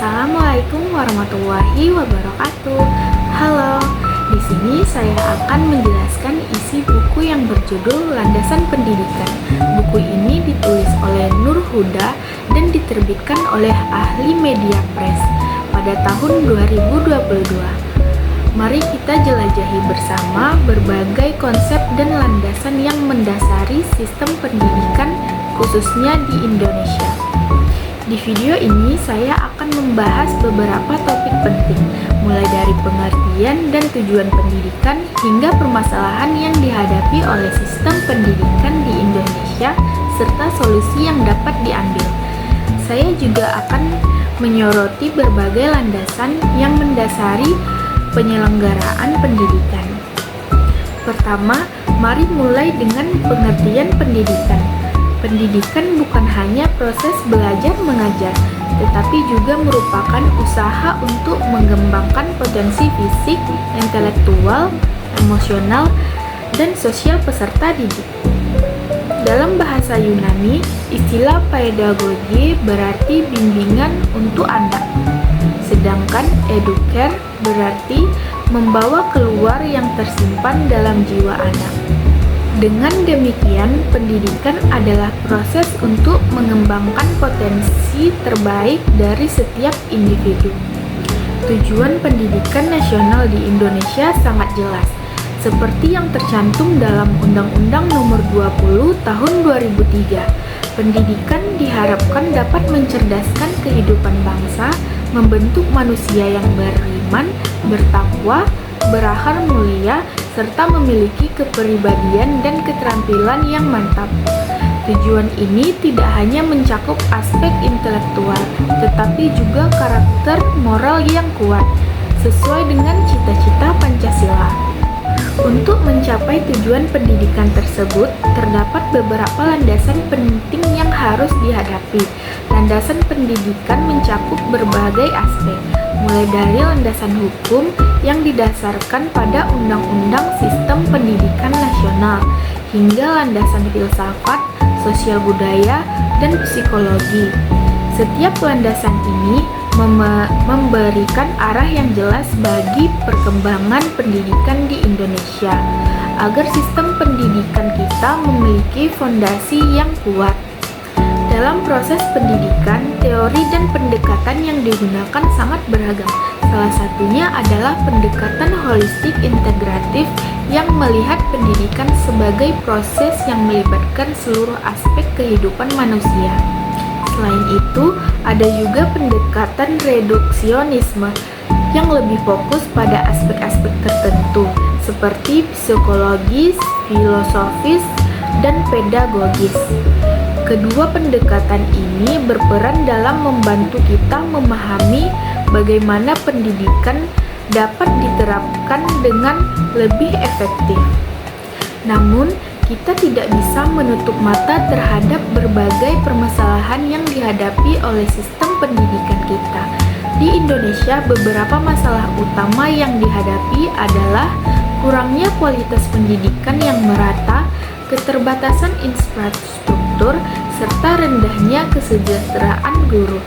Assalamualaikum warahmatullahi wabarakatuh. Halo, di sini saya akan menjelaskan isi buku yang berjudul Landasan Pendidikan. Buku ini ditulis oleh Nur Huda dan diterbitkan oleh Ahli Media Press pada tahun 2022. Mari kita jelajahi bersama berbagai konsep dan landasan yang mendasari sistem pendidikan khususnya di Indonesia. Di video ini saya akan membahas beberapa topik penting, mulai dari pengertian dan tujuan pendidikan hingga permasalahan yang dihadapi oleh sistem pendidikan di Indonesia serta solusi yang dapat diambil. Saya juga akan menyoroti berbagai landasan yang mendasari penyelenggaraan pendidikan. Pertama, mari mulai dengan pengertian pendidikan. Pendidikan bukan hanya proses belajar mengajar, tetapi juga merupakan usaha untuk mengembangkan potensi fisik, intelektual, emosional, dan sosial peserta didik. Dalam bahasa Yunani, istilah pedagogi berarti bimbingan untuk anak, sedangkan educare berarti membawa keluar yang tersimpan dalam jiwa anak. Dengan demikian, pendidikan adalah proses untuk mengembangkan potensi terbaik dari setiap individu. Tujuan pendidikan nasional di Indonesia sangat jelas, seperti yang tercantum dalam Undang-Undang Nomor 20 Tahun 2003. Pendidikan diharapkan dapat mencerdaskan kehidupan bangsa, membentuk manusia yang beriman, bertakwa, berakhlak mulia, serta memiliki kepribadian dan keterampilan yang mantap. Tujuan ini tidak hanya mencakup aspek intelektual, tetapi juga karakter moral yang kuat, sesuai dengan cita-cita Pancasila. Untuk mencapai tujuan pendidikan tersebut, terdapat beberapa landasan penting yang harus dihadapi. Landasan pendidikan mencakup berbagai aspek, mulai dari landasan hukum yang didasarkan pada Undang-Undang Sistem Pendidikan Nasional, hingga landasan filsafat, sosial budaya, dan psikologi. Setiap landasan ini memberikan arah yang jelas bagi perkembangan pendidikan di Indonesia, agar sistem pendidikan kita memiliki fondasi yang kuat. Dalam proses pendidikan, teori dan pendekatan yang digunakan sangat beragam. Salah satunya adalah pendekatan holistik integratif yang melihat pendidikan sebagai proses yang melibatkan seluruh aspek kehidupan manusia. Selain itu, ada juga pendekatan reduksionisme yang lebih fokus pada aspek-aspek tertentu seperti psikologis, filosofis, dan pedagogis. Kedua pendekatan ini berperan dalam membantu kita memahami bagaimana pendidikan dapat diterapkan dengan lebih efektif. Namun, kita tidak bisa menutup mata terhadap berbagai permasalahan yang dihadapi oleh sistem pendidikan kita. Di Indonesia, beberapa masalah utama yang dihadapi adalah kurangnya kualitas pendidikan yang merata, keterbatasan infrastruktur, serta rendahnya kesejahteraan guru.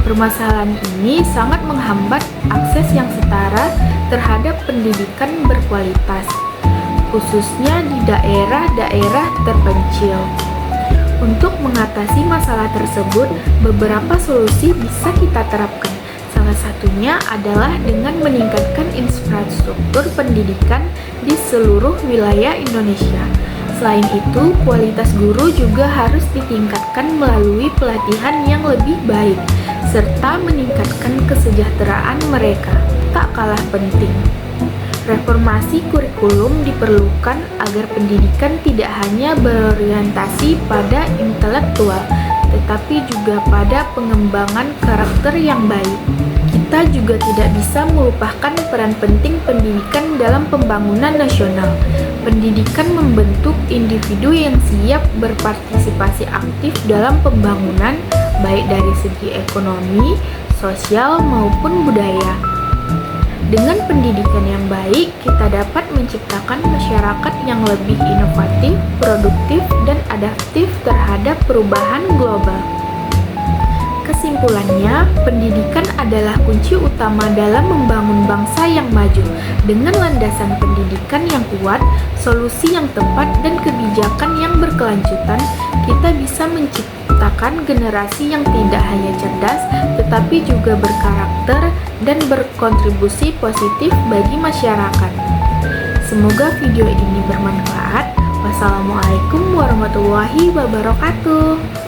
Permasalahan ini sangat menghambat akses yang setara terhadap pendidikan berkualitas, khususnya di daerah-daerah terpencil. Untuk mengatasi masalah tersebut, beberapa solusi bisa kita terapkan. Salah satunya adalah dengan meningkatkan infrastruktur pendidikan di seluruh wilayah Indonesia. Selain itu, kualitas guru juga harus ditingkatkan melalui pelatihan yang lebih baik, serta meningkatkan kesejahteraan mereka. Tak kalah penting, reformasi kurikulum diperlukan agar pendidikan tidak hanya berorientasi pada intelektual, tetapi juga pada pengembangan karakter yang baik. Kita juga tidak bisa melupakan peran penting pendidikan dalam pembangunan nasional. Pendidikan membentuk individu yang siap berpartisipasi aktif dalam pembangunan, baik dari segi ekonomi, sosial, maupun budaya. Dengan pendidikan yang baik, kita dapat menciptakan masyarakat yang lebih inovatif, produktif, dan adaptif terhadap perubahan global. Kesimpulannya, pendidikan adalah kunci utama dalam membangun bangsa yang maju. Dengan landasan pendidikan yang kuat, solusi yang tepat, dan kebijakan yang berkelanjutan, kita bisa menciptakan generasi yang tidak hanya cerdas, tetapi juga berkarakter dan berkontribusi positif bagi masyarakat. Semoga video ini bermanfaat. Wassalamualaikum warahmatullahi wabarakatuh.